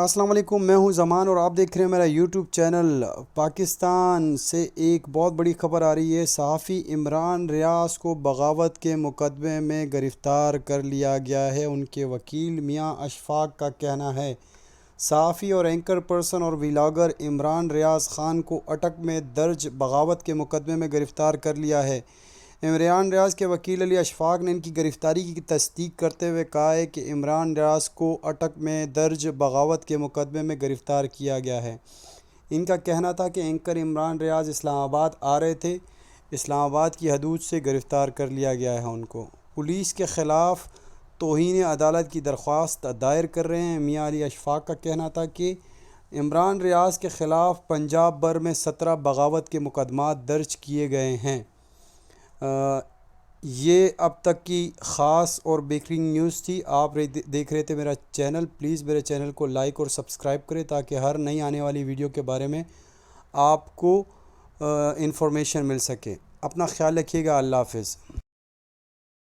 السلام علیکم، میں ہوں زمان اور آپ دیکھ رہے ہیں میرا یوٹیوب چینل۔ پاکستان سے ایک بہت بڑی خبر آ رہی ہے۔ صحافی عمران ریاض کو بغاوت کے مقدمے میں گرفتار کر لیا گیا ہے۔ ان کے وکیل میاں اشفاق کا کہنا ہے صحافی اور اینکر پرسن اور ولاگر عمران ریاض خان کو اٹک میں درج بغاوت کے مقدمے میں گرفتار کر لیا ہے۔ عمران ریاض کے وکیل علی اشفاق نے ان کی گرفتاری کی تصدیق کرتے ہوئے کہا ہے کہ عمران ریاض کو اٹک میں درج بغاوت کے مقدمے میں گرفتار کیا گیا ہے۔ ان کا کہنا تھا کہ اینکر عمران ریاض اسلام آباد آ رہے تھے، اسلام آباد کی حدود سے گرفتار کر لیا گیا ہے۔ ان کو پولیس کے خلاف توہین عدالت کی درخواست دائر کر رہے ہیں۔ میاں علی اشفاق کا کہنا تھا کہ عمران ریاض کے خلاف پنجاب بھر میں 17 بغاوت کے مقدمات درج کیے گئے ہیں۔ یہ اب تک کی خاص اور بریکنگ نیوز تھی۔ آپ دیکھ رہے تھے میرا چینل۔ پلیز میرے چینل کو لائک اور سبسکرائب کریں تاکہ ہر نئی آنے والی ویڈیو کے بارے میں آپ کو انفارمیشن مل سکے۔ اپنا خیال رکھیے گا۔ اللہ حافظ۔